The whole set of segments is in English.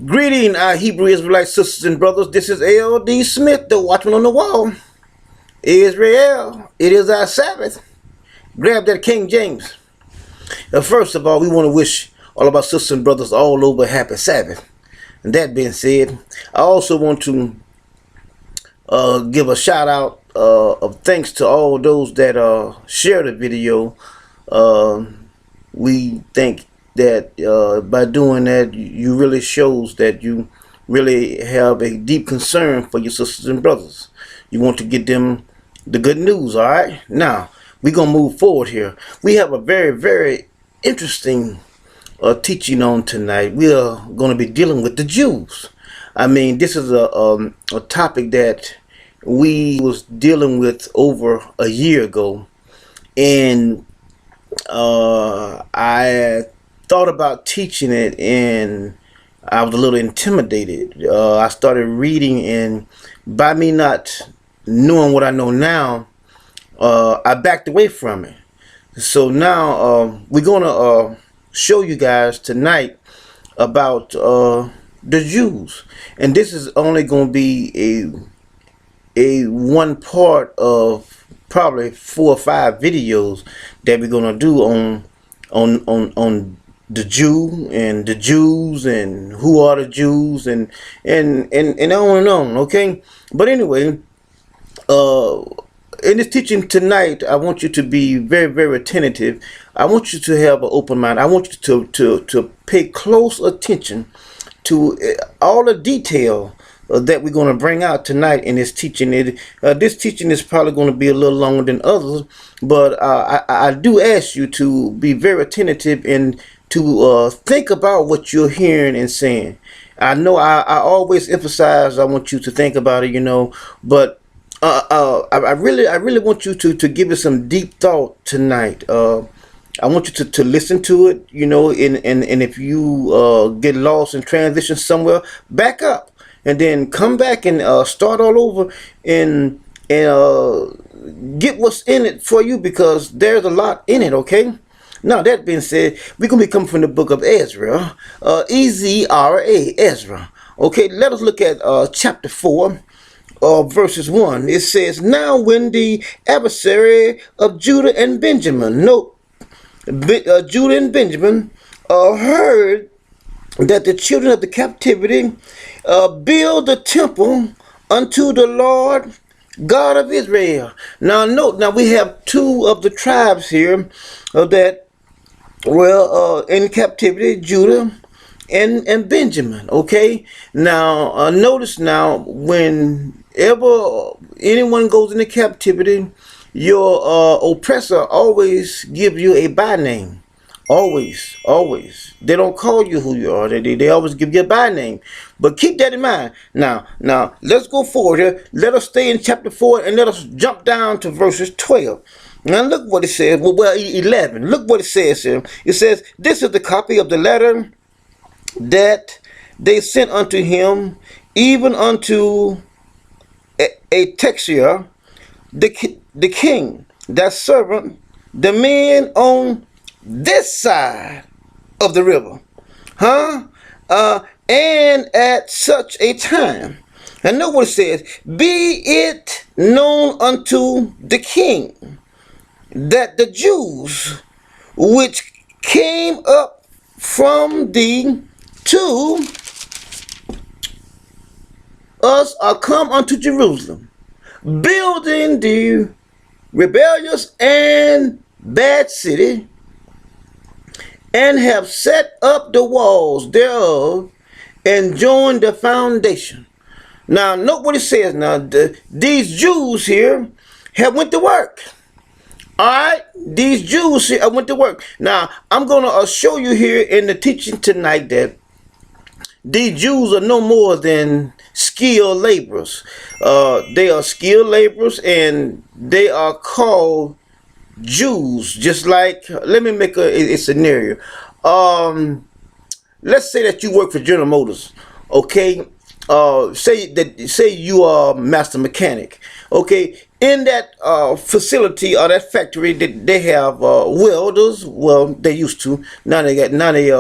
Greeting our Hebrew Israelite sisters and brothers. This is L.D. Smith, the Watchman on the wall. Israel, it is our Sabbath. Grab that King James. First of all, we want to wish all of our sisters and brothers all over a happy Sabbath. And that being said, I also want to give a shout out of thanks to all those that share the video. We think that by doing that, you really shows that you really have a deep concern for your sisters and brothers. You want to get them the good news. All right, now we're gonna move forward here. We have a very interesting teaching on tonight. We are going to be dealing with the Jews. I mean, this is a topic that we was dealing with over a year ago, and I thought about teaching it, and I was a little intimidated. I started reading, and by me not knowing what I know now, I backed away from it. So now we're gonna show you guys tonight about the Jews, and this is only gonna be a one part of probably 4 or 5 videos that we're gonna do on the Jew and the Jews and who are the Jews and on and on. Okay, but anyway, in this teaching tonight, I want you to be very attentive. I want you to have an open mind. I want you to pay close attention to all the detail that we're going to bring out tonight in this teaching. This teaching is probably going to be a little longer than others, but I do ask you to be very attentive and to think about what you're hearing and saying. I know I always emphasize I want you to think about it, but I really want you to give it some deep thought tonight. I want you to listen to it, and if you get lost in transition somewhere, back up and then come back and start all over and get what's in it for you, because there's a lot in it. Okay. Now, that being said, we're going to be coming from the book of Ezra, Ezra, Ezra. Okay, let us look at chapter 4, verses 1. It says, "Now when the adversary of Judah and Benjamin," note, Judah and Benjamin, heard that the children of the captivity build the temple unto the Lord God of Israel. Now note, now we have 2 of the tribes here that in captivity, Judah and Benjamin. Okay, now notice now, whenever anyone goes into captivity, your oppressor always gives you a by name. Always. They don't call you who you are. They always give you a by name. But keep that in mind. Now let's go forward here. Let us stay in chapter 4 and let us jump down to verses 12. Now look what it says. Well, 11. Look what it says here. It says, "This is the copy of the letter that they sent unto him, even unto a Texia, the king, that servant, the men on this side of the river, and at such a time." And know what it says: "Be it known unto the king that the Jews which came up from thee to us are come unto Jerusalem, building the rebellious and bad city, and have set up the walls thereof, and joined the foundation." Now note what it says. Now these Jews here have went to work. All right, these Jews here went to work. Now I'm gonna show you here in the teaching tonight that these Jews are no more than skilled laborers. They are skilled laborers, and they are called Jews. Just like, let me make a scenario. Let's say that you work for General Motors. Okay, say you are master mechanic. Okay, in that facility or that factory, they have welders. Well, they used to. Now they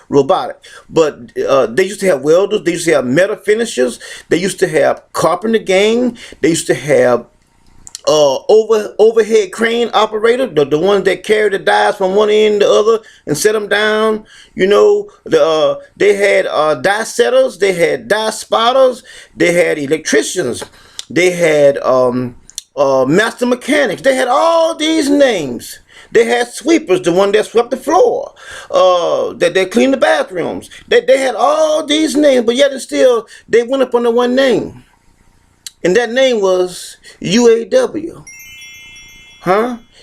robotic. But they used to have welders. They used to have metal finishers. They used to have carpenter gang. They used to have overhead crane operator, the ones that carry the dies from one end to the other and set them down. They had die setters, they had die spotters, they had electricians, they had master mechanics. They had all these names. They had sweepers, the one that swept the floor, that they cleaned the bathrooms. They had all these names, but yet and still they went up under one name. And that name was UAW.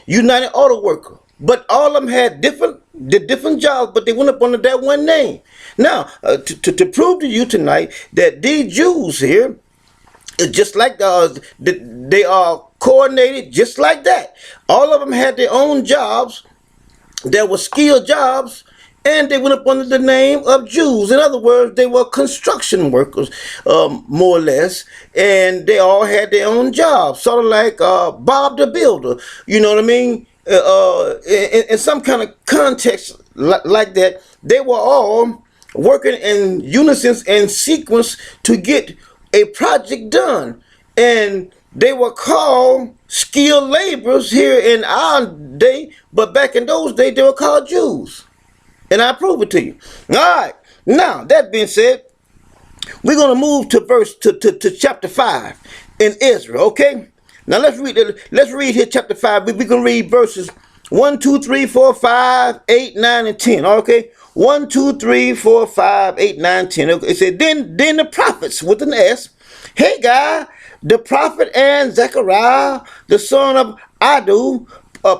United Auto Worker. But all of them had different jobs, but they went up under that one name. Now, to prove to you tonight that these Jews here, just like they are coordinated just like that. All of them had their own jobs. There were skilled jobs. And they went up under the name of Jews. In other words, they were construction workers, more or less. And they all had their own jobs, sort of like Bob the Builder. You know what I mean? In some kind of context like that, they were all working in unison and sequence to get a project done. And they were called skilled laborers here in our day, but back in those days, they were called Jews. And I prove it to you. All right. Now, that being said, we're going to move to chapter 5 in Ezra, okay? Now, let's read here chapter 5. We can read verses 1, 2, 3, 4, 5, 8, 9, and 10, okay? 1, 2, 3, 4, 5, 8, 9, 10. Okay. It said, then the prophets with an S, Haggai, the prophet, and Zechariah, the son of Iddo,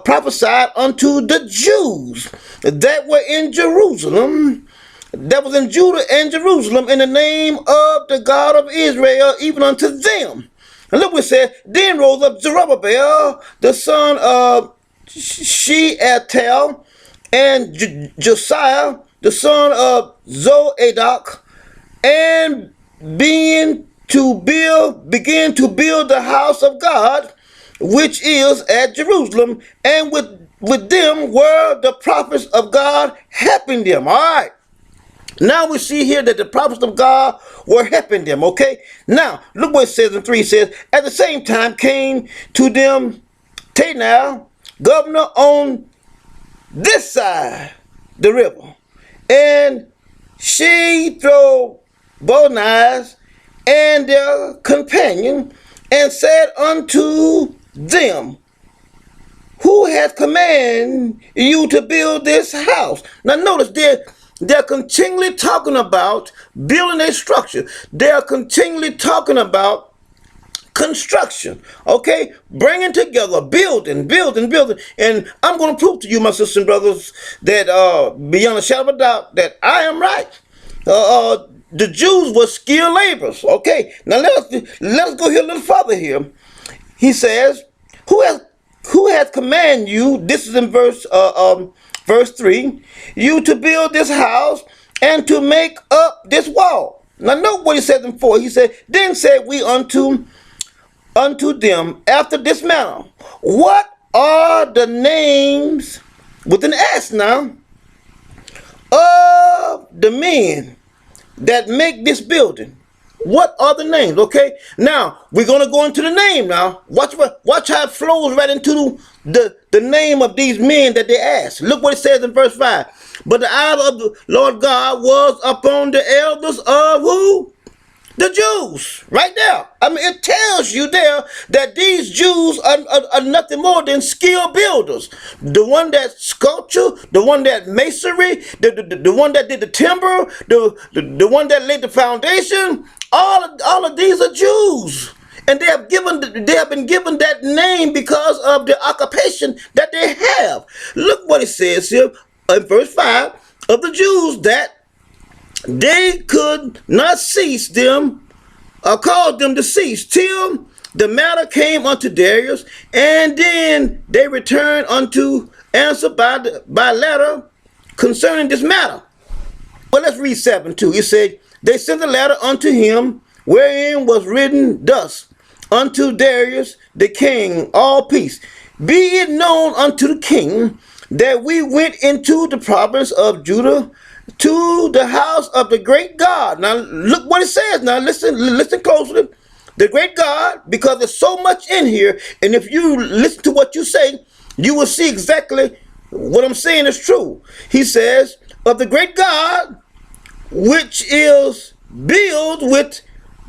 prophesied unto the Jews that were in Jerusalem, that was in Judah and Jerusalem, in the name of the God of Israel, even unto them. And look what it said, then rose up Zerubbabel, the son of Shealtiel, and Josiah, the son of Zoadok, and began to build the house of God, which is at Jerusalem, and with them were the prophets of God helping them. All right. Now we see here that the prophets of God were helping them, okay? Now, look what it says in 3. It says, at the same time came to them Tanel, governor on this side the river, and Shethro Bonaz and their companion, and said unto them, who hath commanded you to build this house? Now notice they're continually talking about building a structure. They're continually talking about construction, okay? Bringing together, building. And I'm going to prove to you, my sisters and brothers, that beyond a shadow of a doubt, that I am right. The Jews were skilled laborers, okay? Now let's go here a little further here. He says, who has commanded you, this is in verse 3, you to build this house and to make up this wall. Now note what he says in 4. He said, then said we unto them after this manner, what are the names, with an S now, of the men that make this building? What are the names? Okay, now we're gonna go into the name. Now watch how it flows right into the name of these men that they asked. Look what it says in verse 5. But the eye of the Lord God was upon the elders of who? The Jews, right there. I mean, it tells you there that these Jews are nothing more than skilled builders. The one that sculpture, the one that masonry, the one that did the timber, the one that laid the foundation. All of these are Jews, and they have been given that name because of the occupation that they have. Look what it says here in verse 5 of the Jews, that they could not cease them, or cause them to cease, till the matter came unto Darius, and then they returned unto answer by letter concerning this matter. Well, let's read 7 too. It said, they sent a letter unto him, wherein was written thus, unto Darius the king all peace. Be it known unto the king that we went into the province of Judah to the house of the great God. Now look what it says. Now listen closely. The great God, because there's so much in here, and if you listen to what you say, you will see exactly what I'm saying is true. He says, of the great God, which is built with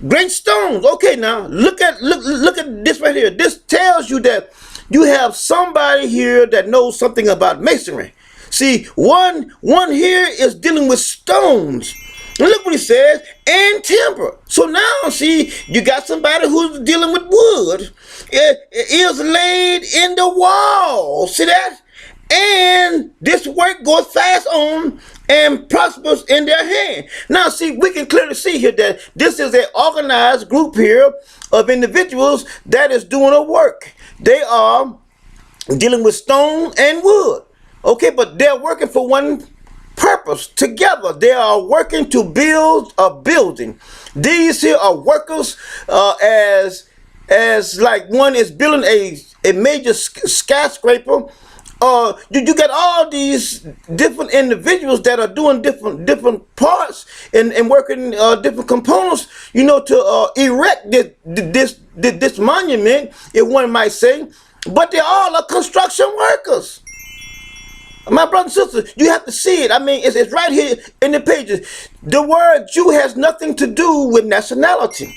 great stones. Okay, now look at this right here. This tells you that you have somebody here that knows something about masonry. See, one here is dealing with stones. And look what he says, and timber. So now, see, you got somebody who's dealing with wood. It is laid in the wall. See that? And this work goes fast on and prospers in their hand. Now, see, we can clearly see here that this is an organized group here of individuals that is doing a work. They are dealing with stone and wood. Okay, but they're working for one purpose together. They are working to build a building. These here are workers as like one is building a major skyscraper. You got all these different individuals that are doing different parts and working different components, you know, to erect this monument, if one might say. But they all are construction workers. My brothers and sisters, you have to see it. I mean, it's right here in the pages. The word Jew has nothing to do with nationality.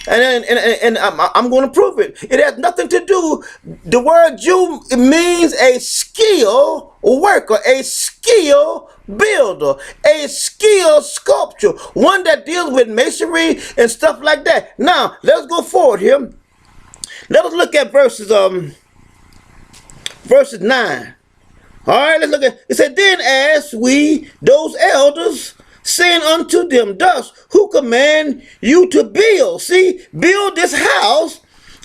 And I'm going to prove it. It has nothing to do. The word Jew means a skilled worker, a skilled builder, a skilled sculptor, one that deals with masonry and stuff like that. Now, let's go forward here. Let us look at verses 9. All right, let's look at it. Said, then asked we those elders, saying unto them, thus, who command you to build? See, build this house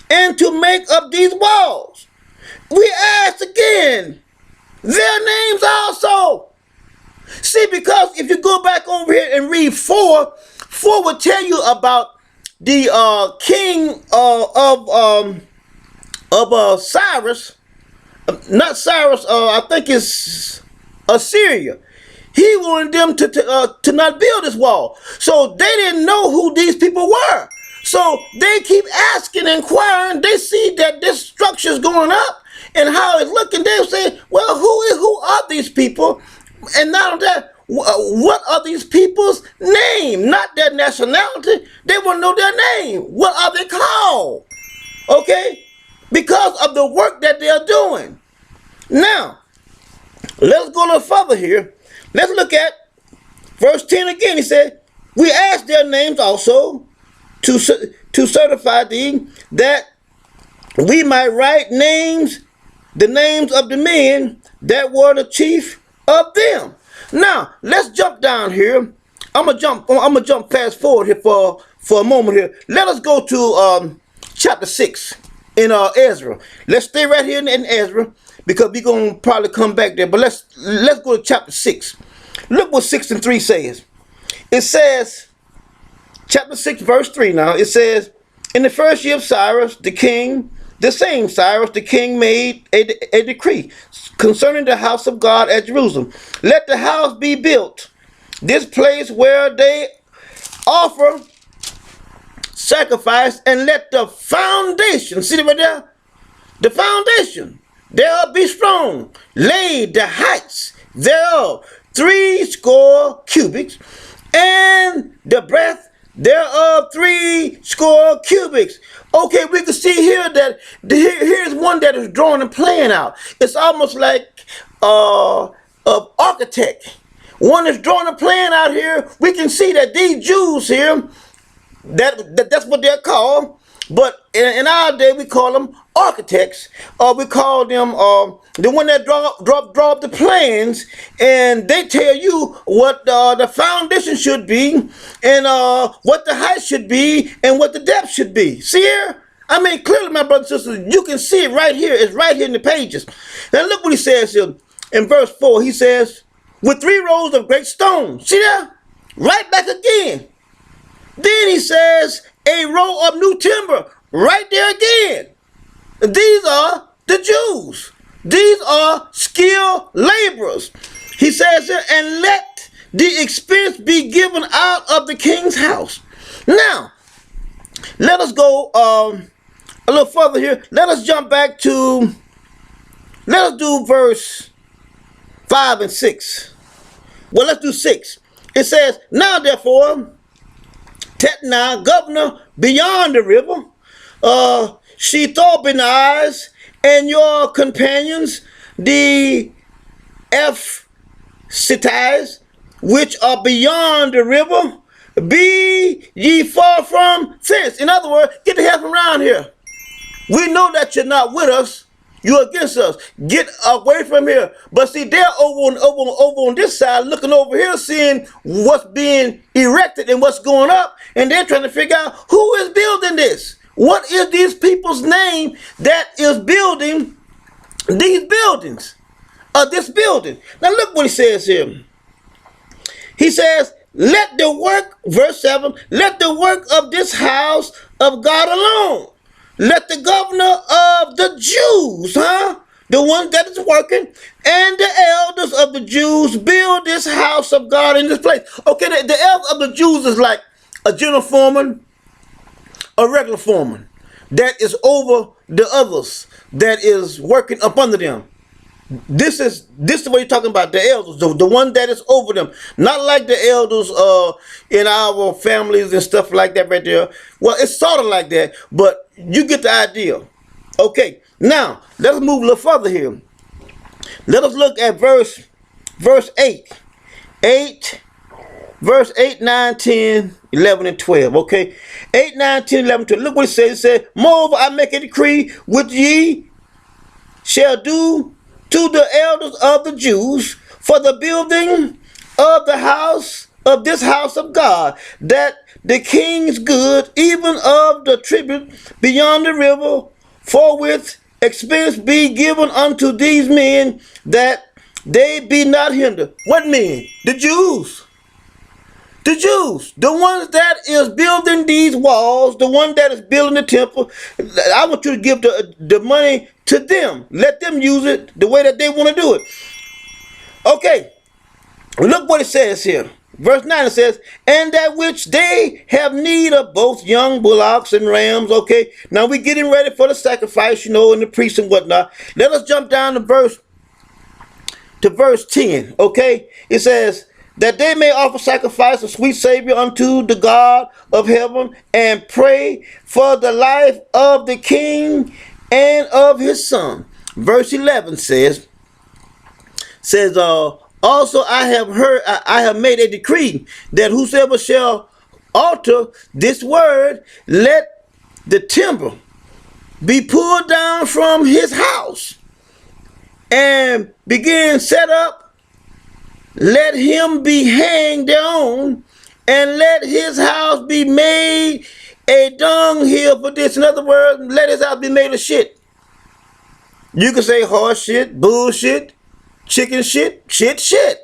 and to make up these walls. We asked again, their names also. See, because if you go back over here and read 4 will tell you about the king of Cyrus. Not Cyrus, I think it's Assyria. He wanted them to not build this wall. So they didn't know who these people were. So they keep asking, inquiring. They see that this structure is going up and how it's looking. They say, well, who are these people? And not only that, what are these people's name? Not their nationality. They want to know their name. What are they called? Okay? Because of the work that they are doing. Now, let's go a little further here. Let's look at verse 10 again. He said, we asked their names also to certify thee, that we might write the names of the men that were the chief of them. Now, let's jump down here. I'm gonna jump fast forward here for a moment here. Let us go to chapter 6 in Ezra. Let's stay right here in Ezra, because we're going to probably come back there. But let's go to chapter 6. Look what 6 and 3 says. It says, chapter 6, verse 3 now, it says, in the first year of Cyrus, the king, the same Cyrus, the king made a decree concerning the house of God at Jerusalem. Let the house be built, this place where they offer sacrifice, and let the foundation, see right there, the foundation thereof be strong, laid the heights thereof 60 cubits, and the breadth thereof 60 cubits. Okay, we can see here that here's one that is drawing and playing out. It's almost like an architect. One is drawing and playing out here. We can see that these Jews here, that's what they're called. But in our day, we call them architects, or we call them the one that draw up the plans, and they tell you what the foundation should be, and what the height should be, and what the depth should be. See here? I mean, clearly, my brothers and sisters, you can see it right here. It's right here in the pages. Now look what he says here in verse 4. He says, with 3 rows of great stones. See there? Right back again. Then he says, a row of new timber. right there again. These are the Jews. These are skilled laborers. He says here, and let the expense be given out of the king's house. Now, let us go a little further here. Let us jump back to, let us do verse 5 and 6. Well, let's do 6. It says, now therefore, Tetna, governor beyond the river, Shethar-Benaias, and your companions, the Ephsites, which are beyond the river, be ye far from thence. In other words, get the hell from around here. We know that you're not with us. You're against us. Get away from here. But see, they're over on this side, looking over here, seeing what's being erected and what's going up, and they're trying to figure out who is building this. What is these people's name that is building these buildings? This building. Now look what he says here. He says, let the work, verse 7, let the work of this house of God alone. Let the governor of the Jews, the one that is working, and the elders of the Jews build this house of God in this place. Okay, the elders of the Jews is like a general foreman, a regular foreman that is over the others, that is working up under them. This is what you're talking about, the elders, the one that is over them. Not like the elders in our families and stuff like that right there. Well, it's sort of like that, but you get the idea. Okay, now let's move a little further here. Let us look at verse 8. Verse 8, 9, 10, 11, and 12. Okay, 8, 9, 10, 11, 12. Look what it says. It says, moreover, I make a decree which ye shall do to the elders of the Jews for the building of the house of this house of God, that the king's good, even of the tribute beyond the river, forthwith expense be given unto these men, that they be not hindered. What men? The Jews. The Jews, the ones that is building these walls, the one that is building the temple. I want you to give the money to them. Let them use it the way that they want to do it. Okay, look what it says here. Verse 9, it says, and that which they have need of both young bullocks and rams. Okay, now we're getting ready for the sacrifice, and the priests and whatnot. Let us jump down to verse 10. Okay, it says, that they may offer sacrifice of sweet Savior unto the God of heaven, and pray for the life of the king and of his son. Verse 11 says, also I have made a decree that whosoever shall alter this word, let the timber be pulled down from his house and begin set up. Let him be hanged thereon, and let his house be made a dunghill for this. In other words, let his house be made of shit. You can say horse shit, bullshit, chicken shit, shit.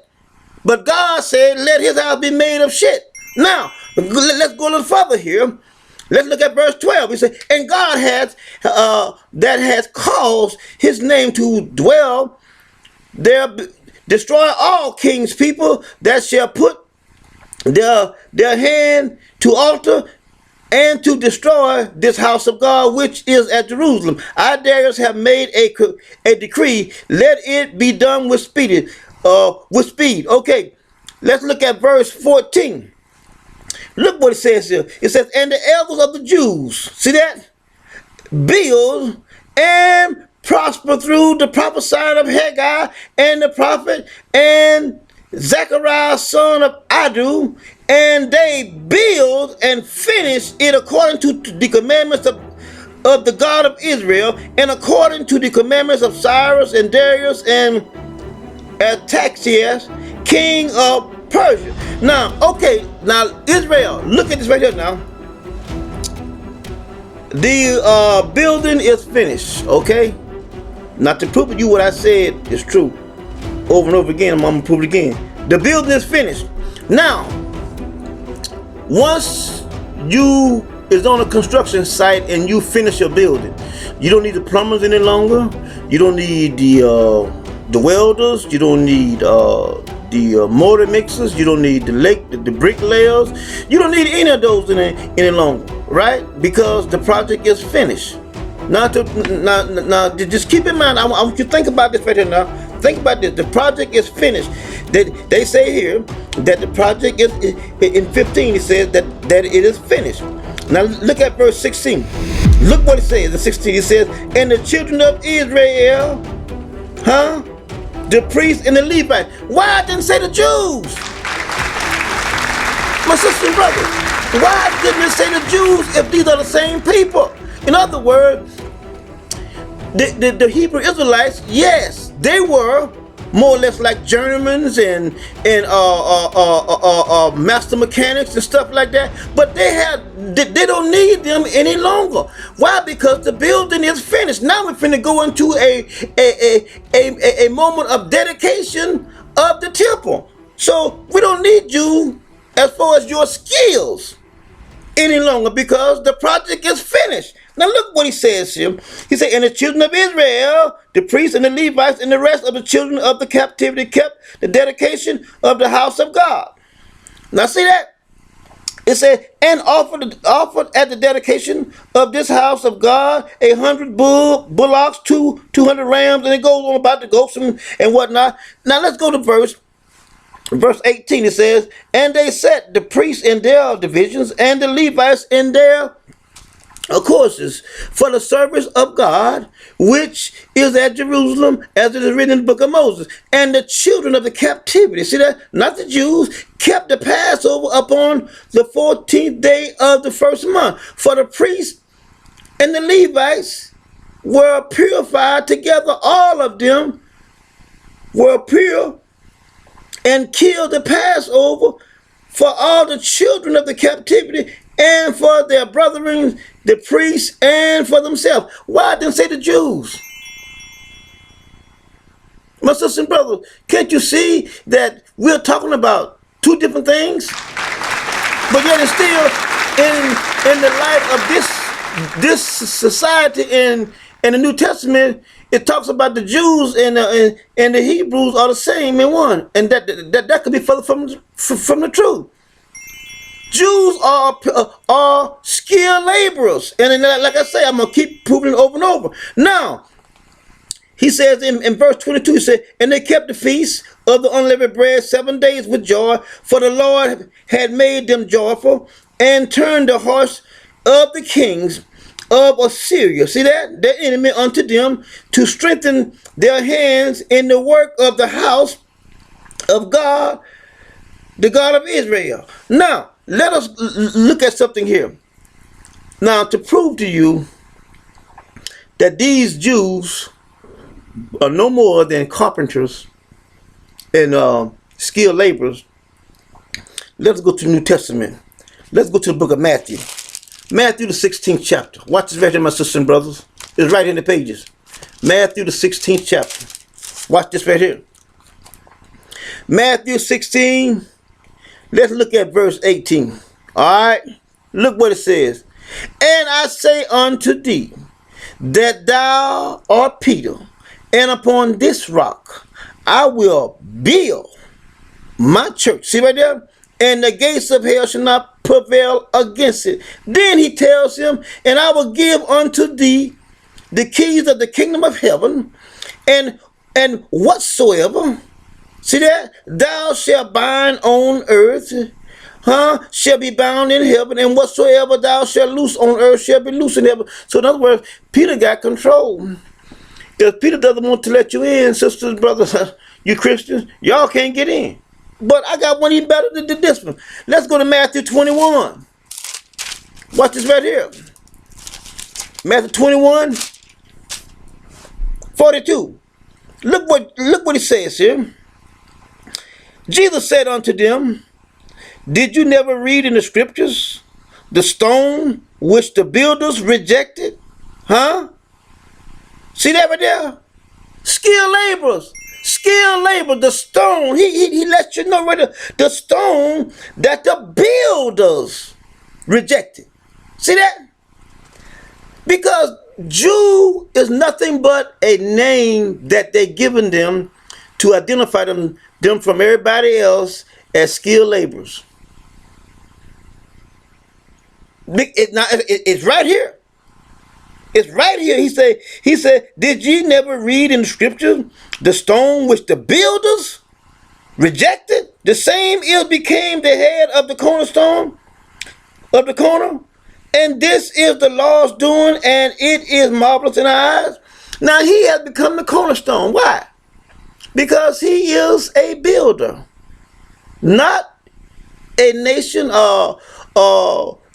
But God said, let his house be made of shit. Now, let's go a little further here. Let's look at verse 12. He said, and God that has caused his name to dwell there, destroy all king's people that shall put their hand to alter and to destroy this house of God which is at Jerusalem. I, Darius, have made a decree. Let it be done with speed. Okay, let's look at verse 14. Look what it says here. It says, and the elders of the Jews, see that? Build and prosper through the prophesying of Haggai and the prophet and Zechariah son of Adu, and they build and finish it according to the commandments of the God of Israel, and according to the commandments of Cyrus and Darius and Artaxerxes, king of Persia. Now, okay, now Israel, look at this right here now. The building is finished, okay? Not to prove to you what I said is true. Over and over again, I'm going to prove it again. The building is finished. Now, once you is on a construction site and you finish your building, you don't need the plumbers any longer. You don't need the welders. You don't need the mortar mixers. You don't need the bricklayers. You don't need any of those any longer, right? Because the project is finished. Now, just keep in mind. I want you to think about this right here now. Think about this. The project is finished. They say here that the project is in 15. It says that it is finished. Now look at verse 16. Look what it says in 16. It says, "And the children of Israel, the priests and the Levites." Why didn't it say the Jews? My sister and brother, why didn't it say the Jews if these are the same people? In other words, the Hebrew Israelites, yes, they were more or less like journeymen and master mechanics and stuff like that, but they don't need them any longer. Why? Because the building is finished. Now we're finna go into a moment of dedication of the temple. So we don't need you as far as your skills any longer, because the project is finished. Now look what he says here. He said, "And the children of Israel, the priests and the Levites and the rest of the children of the captivity kept the dedication of the house of God." Now see that? It said, "And offered at the dedication of this house of God 100 bullocks, 200 rams," and it goes on about the goats and whatnot. Now let's go to verse 18. It says, "And they set the priests in their divisions and the Levites in their courses for the service of God, which is at Jerusalem, as it is written in the book of Moses. And the children of the captivity," see that? Not the Jews, "kept the Passover upon the 14th day of the first month. For the priests and the Levites were purified together. All of them were pure, and killed the Passover for all the children of the captivity, and for their brethren, the priests, and for themselves." Why didn't it say the Jews? My sister and brother, can't you see that we're talking about two different things? But yet it's still in the light of this society in the New Testament, it talks about the Jews and the Hebrews are the same in one, and that could be further from the truth. Jews are skilled laborers, and like I say, I'm gonna keep proving it over and over. Now, he says in verse 22, he said, "And they kept the feast of the unleavened bread 7 days with joy, for the Lord had made them joyful, and turned the hearts of the kings of Assyria," see that, "their enemy unto them, to strengthen their hands in the work of the house of God, the God of Israel." Now, let us look at something here. Now, to prove to you that these Jews are no more than carpenters and skilled laborers, let's go to the New Testament. Let's go to the book of Matthew. Matthew, the 16th chapter. Watch this right here, my sisters and brothers. It's right in the pages. Matthew, the 16th chapter. Watch this right here. Matthew 16. Let's look at verse 18. All right. Look what it says. "And I say unto thee, that thou art Peter, and upon this rock I will build my church." See right there? "And the gates of hell shall not prevail against it." Then he tells him, "And I will give unto thee the keys of the kingdom of heaven, and whatsoever," see that, "thou shalt bind on earth, shall be bound in heaven, and whatsoever thou shalt loose on earth shall be loose in heaven." So in other words, Peter got control. If Peter doesn't want to let you in, sisters and brothers, you Christians, y'all can't get in. But I got one even better than this one. Let's go to Matthew 21. Watch this right here. Matthew 21, 42. Look what it says here. "Jesus said unto them, Did you never read in the scriptures the stone which the builders rejected?" See that right there? Skilled laborers. Skilled labor, the stone. He lets you know right there, the stone that the builders rejected. See that? Because Jew is nothing but a name that they given them to identify them from everybody else as skilled laborers. It's right here. It's right here. He said, did ye never read in the scriptures the stone which the builders rejected? The same is became the head of the cornerstone of the corner. And this is the Lord's doing, and it is marvelous in our eyes. Now he has become the cornerstone. Why? Because he is a builder, not a nation or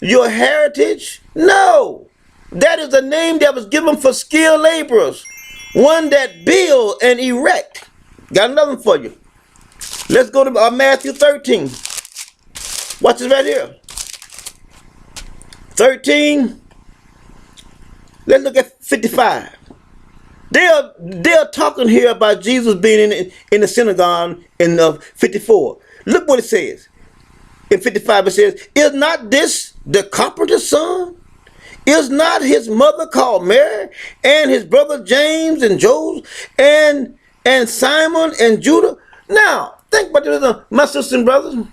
your heritage. No, that is a name that was given for skilled laborers, one that build and erect. Got another one for you. Let's go to Matthew 13. Watch this right here. 13. Let's look at 55. They are talking here about Jesus being in the synagogue in 54. Look what it says. In 55 it says, is not this the carpenter's son? Is not his mother called Mary, and his brother James and Joseph, and Simon and Judah? Now, think about this, my sisters and brothers.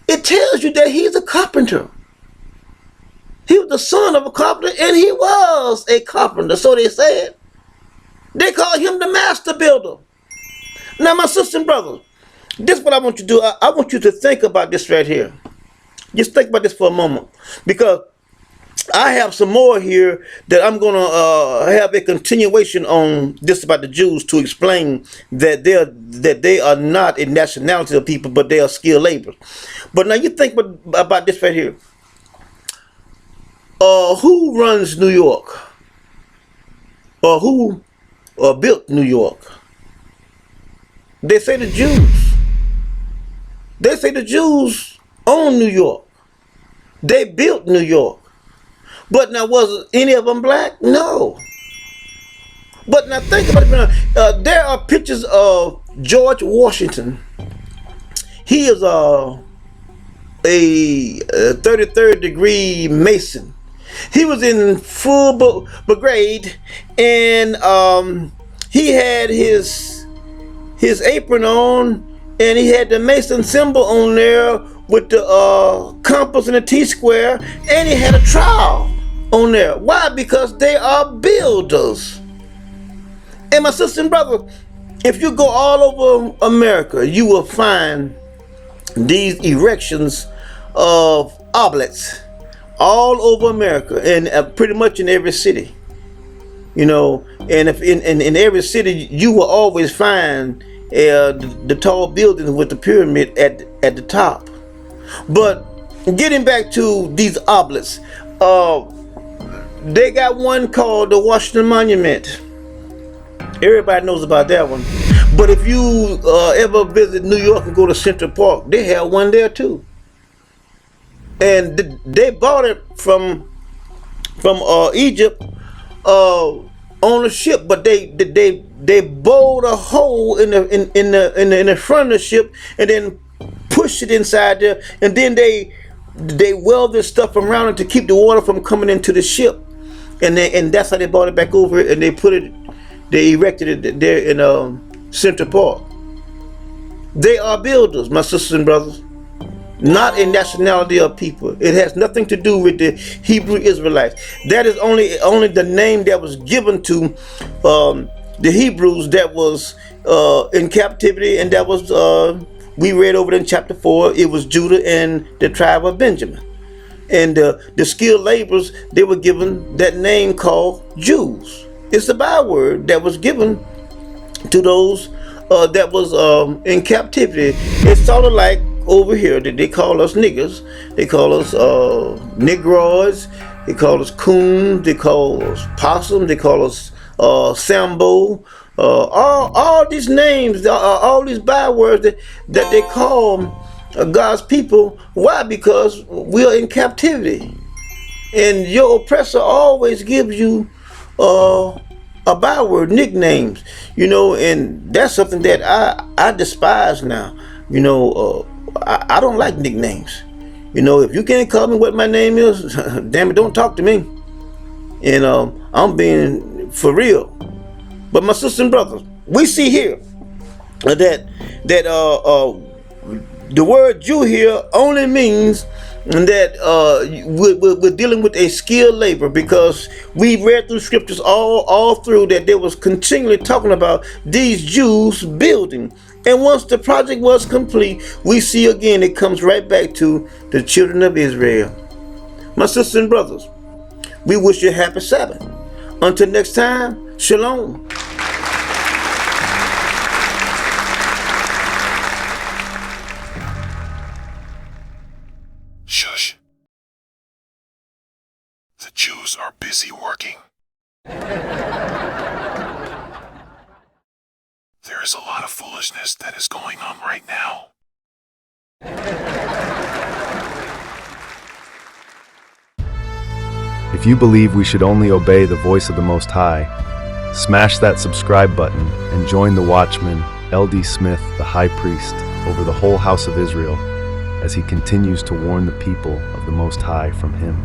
It tells you that he's a carpenter. He was the son of a carpenter, and he was a carpenter, so they said. They call him the master builder. Now, my sisters and brothers, this is what I want you to do. I want you to think about this right here. Just think about this for a moment, because I have some more here that I'm going to have a continuation on this about the Jews to explain that they are not a nationality of people, but they are skilled laborers. But now you think about this right here. Who runs New York? Or who built New York? They say the Jews. They say the Jews own New York. They built New York. But now, was any of them black? No. But now think about it. There are pictures of George Washington. He is a 33rd degree Mason. He was in full brigade, and he had his apron on, and he had the Mason symbol on there with the compass and the T-square, and he had a trowel on there. Why? Because they are builders. And my sister and brother, if you go all over America, you will find these erections of oblates all over America, and pretty much in every city. You know, and if in every city, you will always find the tall buildings with the pyramid at the top. But getting back to these oblates, they got one called the Washington Monument. Everybody knows about that one. But if you ever visit New York and go to Central Park, they have one there too. And they bought it from Egypt on a ship, but they bored a hole in the front of the ship and then pushed it inside there, and then they welded stuff around it to keep the water from coming into the ship, and that's how they brought it back over, and they erected it there in Central Park. They are builders, my sisters and brothers, not a nationality of people. It has nothing to do with the Hebrew Israelites. That is only the name that was given to the Hebrews that was in captivity, and that was we read over in chapter 4. It was Judah and the tribe of Benjamin, and the skilled laborers, they were given that name called Jews. It's the byword that was given to those that was in captivity. It's sort of like over here that they call us niggers, they call us negroids, they call us coons, they call us possum, they call us sambo, all these names, all these bywords that they call God's people. Why? Because we are in captivity, and your oppressor always gives you a byword, nicknames, you know, and that's something that I despise now. You know, I don't like nicknames. You know, if you can't call me what my name is, damn it, don't talk to me. And I'm being for real. But my sisters and brothers, we see here that the word Jew here only means that we're dealing with a skilled labor, because we read through scriptures all through that they was continually talking about these Jews building. And once the project was complete, we see again it comes right back to the children of Israel. My sisters and brothers, we wish you a happy Sabbath. Until next time, shalom. Shush. The Jews are busy working. There is a lot of foolishness that is going on right now. If you believe we should only obey the voice of the Most High, smash that subscribe button and join the Watchman, L.D. Smith, the High Priest, over the whole house of Israel, as he continues to warn the people of the Most High from him.